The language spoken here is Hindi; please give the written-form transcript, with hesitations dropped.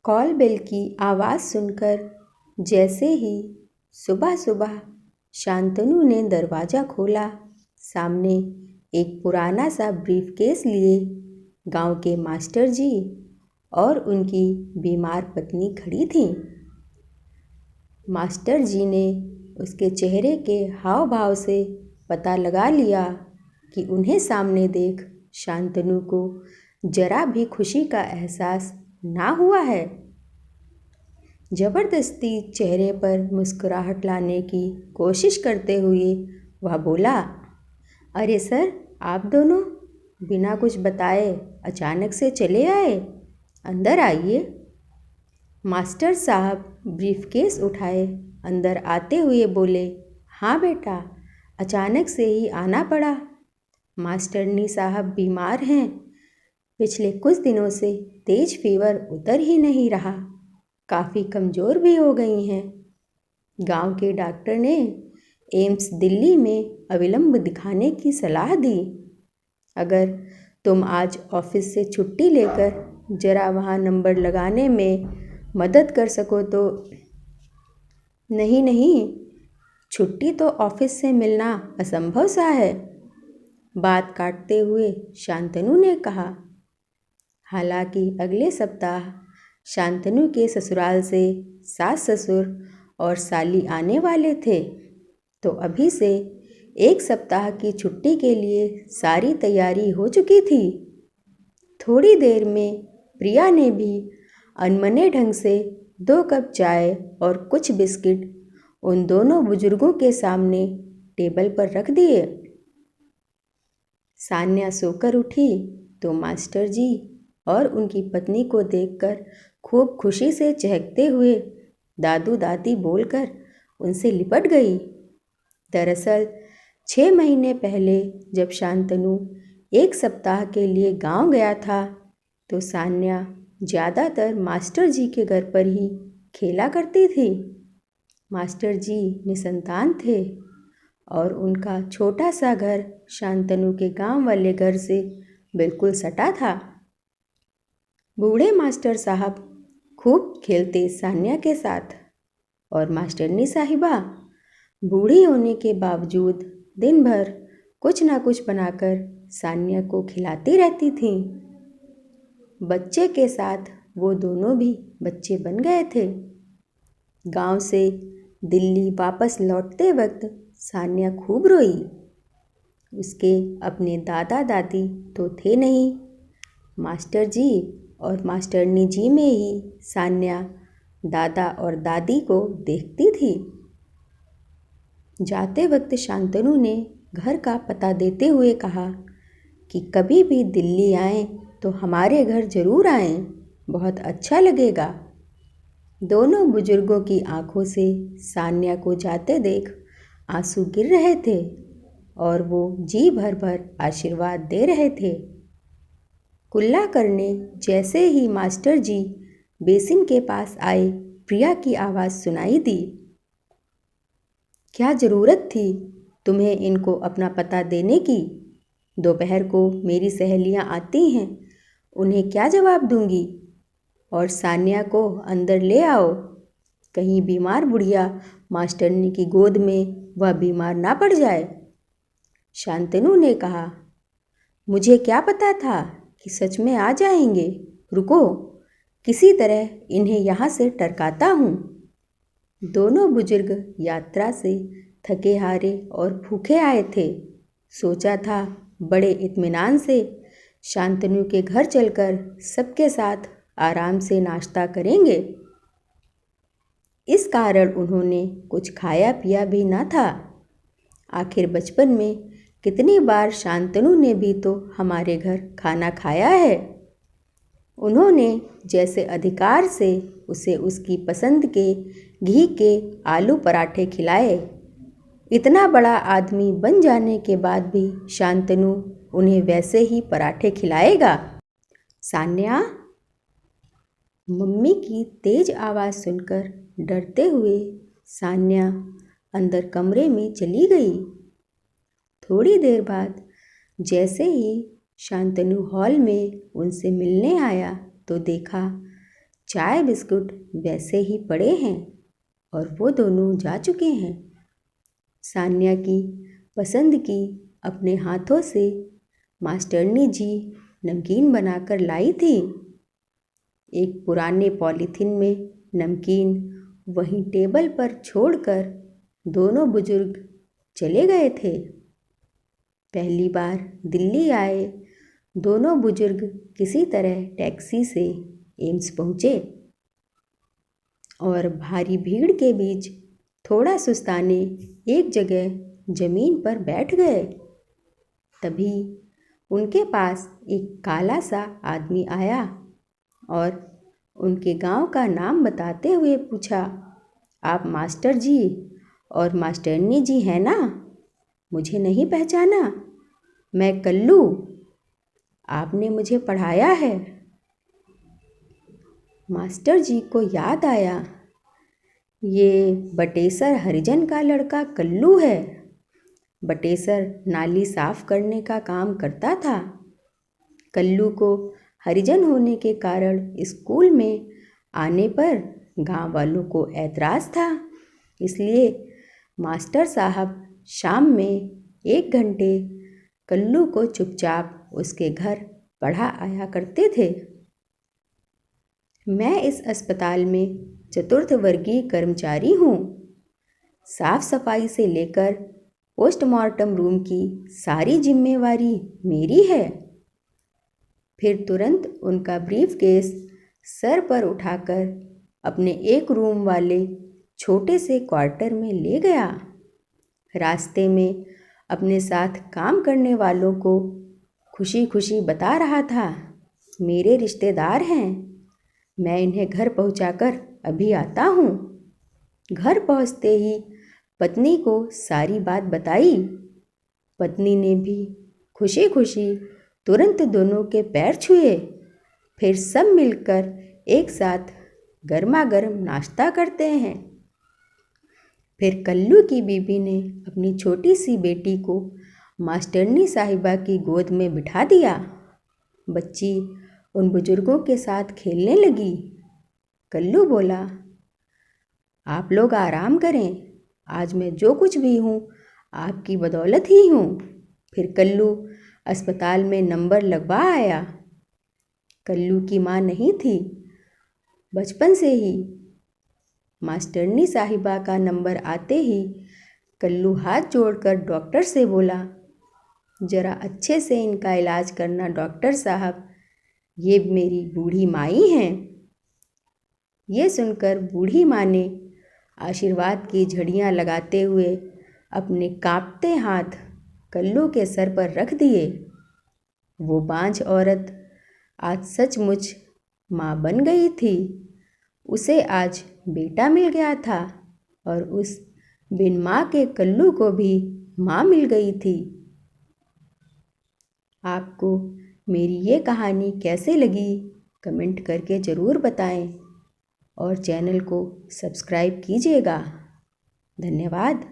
कॉल बेल की आवाज़ सुनकर जैसे ही सुबह सुबह शांतनु ने दरवाज़ा खोला, सामने एक पुराना सा ब्रीफकेस लिए गांव के मास्टर जी और उनकी बीमार पत्नी खड़ी थीं। मास्टर जी ने उसके चेहरे के हाव भाव से पता लगा लिया कि उन्हें सामने देख शांतनु को जरा भी खुशी का एहसास ना हुआ है। जबरदस्ती चेहरे पर मुस्कुराहट लाने की कोशिश करते हुए वह बोला, अरे सर, आप दोनों बिना कुछ बताए अचानक से चले आए, अंदर आइए। मास्टर साहब ब्रीफकेस उठाए अंदर आते हुए बोले, हाँ बेटा, अचानक से ही आना पड़ा। मास्टरनी साहब बीमार हैं, पिछले कुछ दिनों से तेज फीवर उतर ही नहीं रहा, काफ़ी कमज़ोर भी हो गई हैं। गांव के डॉक्टर ने एम्स दिल्ली में अविलंब दिखाने की सलाह दी। अगर तुम आज ऑफिस से छुट्टी लेकर ज़रा वहाँ नंबर लगाने में मदद कर सको तो। नहीं नहीं, छुट्टी तो ऑफिस से मिलना असंभव सा है, बात काटते हुए शांतनु ने कहा। हालांकि अगले सप्ताह शांतनु के ससुराल से सास ससुर और साली आने वाले थे, तो अभी से एक सप्ताह की छुट्टी के लिए सारी तैयारी हो चुकी थी। थोड़ी देर में प्रिया ने भी अनमने ढंग से 2 कप चाय और कुछ बिस्किट उन दोनों बुजुर्गों के सामने टेबल पर रख दिए। सान्या सोकर उठी तो मास्टर जी और उनकी पत्नी को देखकर खूब खुशी से चहकते हुए दादू दादी बोलकर उनसे लिपट गई। दरअसल 6 महीने पहले जब शांतनु 1 सप्ताह के लिए गांव गया था, तो सान्या ज़्यादातर मास्टर जी के घर पर ही खेला करती थी। मास्टर जी निसंतान थे और उनका छोटा सा घर शांतनु के गांव वाले घर से बिल्कुल सटा था। बूढ़े मास्टर साहब खूब खेलते सान्या के साथ और मास्टरनी साहिबा बूढ़ी होने के बावजूद दिन भर कुछ ना कुछ बनाकर सान्या को खिलाती रहती थीं। बच्चे के साथ वो दोनों भी बच्चे बन गए थे। गांव से दिल्ली वापस लौटते वक्त सान्या खूब रोई। उसके अपने दादा दादी तो थे नहीं, मास्टर जी और मास्टरनी जी में ही सान्या दादा और दादी को देखती थी। जाते वक्त शांतनु ने घर का पता देते हुए कहा कि कभी भी दिल्ली आएं तो हमारे घर ज़रूर आएं, बहुत अच्छा लगेगा। दोनों बुजुर्गों की आंखों से सान्या को जाते देख आंसू गिर रहे थे और वो जी भर भर आशीर्वाद दे रहे थे। कुल्ला करने जैसे ही मास्टर जी बेसिन के पास आए, प्रिया की आवाज़ सुनाई दी, क्या ज़रूरत थी तुम्हें इनको अपना पता देने की? दोपहर को मेरी सहेलियां आती हैं, उन्हें क्या जवाब दूंगी? और सान्या को अंदर ले आओ, कहीं बीमार बुढ़िया मास्टरनी की गोद में वह बीमार ना पड़ जाए। शांतनु ने कहा, मुझे क्या पता था कि सच में आ जाएंगे। रुको, किसी तरह इन्हें यहाँ से टरकाता हूँ। दोनों बुजुर्ग यात्रा से थके हारे और भूखे आए थे। सोचा था बड़े इत्मीनान से शांतनु के घर चलकर सबके साथ आराम से नाश्ता करेंगे। इस कारण उन्होंने कुछ खाया पिया भी ना था। आखिर बचपन में कितनी बार शांतनु ने भी तो हमारे घर खाना खाया है। उन्होंने जैसे अधिकार से उसे उसकी पसंद के घी के आलू पराठे खिलाए। इतना बड़ा आदमी बन जाने के बाद भी शांतनु उन्हें वैसे ही पराठे खिलाएगा। सान्या, मम्मी की तेज आवाज़ सुनकर डरते हुए सान्या अंदर कमरे में चली गई। थोड़ी देर बाद जैसे ही शांतनु हॉल में उनसे मिलने आया तो देखा चाय बिस्कुट वैसे ही पड़े हैं और वो दोनों जा चुके हैं। सान्या की पसंद की अपने हाथों से मास्टरनी जी नमकीन बनाकर लाई थी। एक पुराने पॉलीथिन में नमकीन वहीं टेबल पर छोड़कर दोनों बुजुर्ग चले गए थे। पहली बार दिल्ली आए दोनों बुजुर्ग किसी तरह टैक्सी से एम्स पहुँचे और भारी भीड़ के बीच थोड़ा सुस्ताने एक जगह ज़मीन पर बैठ गए। तभी उनके पास एक काला सा आदमी आया और उनके गांव का नाम बताते हुए पूछा, आप मास्टर जी और मास्टरनी जी हैं ना? मुझे नहीं पहचाना? मैं कल्लू, आपने मुझे पढ़ाया है। मास्टर जी को याद आया, ये बटेसर हरिजन का लड़का कल्लू है। बटेसर नाली साफ करने का काम करता था। कल्लू को हरिजन होने के कारण स्कूल में आने पर गांव वालों को ऐतराज़ था, इसलिए मास्टर साहब शाम में 1 घंटे कल्लू को चुपचाप उसके घर पढ़ा आया करते थे। मैं इस अस्पताल में 4th वर्गीय कर्मचारी हूँ। साफ सफाई से लेकर पोस्टमार्टम रूम की सारी जिम्मेवारी मेरी है। फिर तुरंत उनका ब्रीफकेस सर पर उठाकर अपने एक रूम वाले छोटे से क्वार्टर में ले गया। रास्ते में अपने साथ काम करने वालों को खुशी खुशी बता रहा था, मेरे रिश्तेदार हैं, मैं इन्हें घर पहुंचाकर अभी आता हूँ। घर पहुँचते ही पत्नी को सारी बात बताई। पत्नी ने भी खुशी खुशी तुरंत दोनों के पैर छुए। फिर सब मिलकर एक साथ गर्मा गर्म नाश्ता करते हैं। फिर कल्लू की बीबी ने अपनी छोटी सी बेटी को मास्टरनी साहिबा की गोद में बिठा दिया। बच्ची उन बुजुर्गों के साथ खेलने लगी। कल्लू बोला, आप लोग आराम करें, आज मैं जो कुछ भी हूँ आपकी बदौलत ही हूँ। फिर कल्लू अस्पताल में नंबर लगवा आया। कल्लू की माँ नहीं थी, बचपन से ही। मास्टरनी साहिबा का नंबर आते ही कल्लू हाथ जोड़कर डॉक्टर से बोला, ज़रा अच्छे से इनका इलाज करना डॉक्टर साहब, ये मेरी बूढ़ी माई हैं। ये सुनकर बूढ़ी माँ ने आशीर्वाद की झड़ियाँ लगाते हुए अपने कांपते हाथ कल्लू के सर पर रख दिए। वो बांझ औरत आज सचमुच माँ बन गई थी। उसे आज बेटा मिल गया था और उस बिन माँ के कल्लू को भी माँ मिल गई थी। आपको मेरी ये कहानी कैसे लगी कमेंट करके ज़रूर बताएं और चैनल को सब्सक्राइब कीजिएगा। धन्यवाद।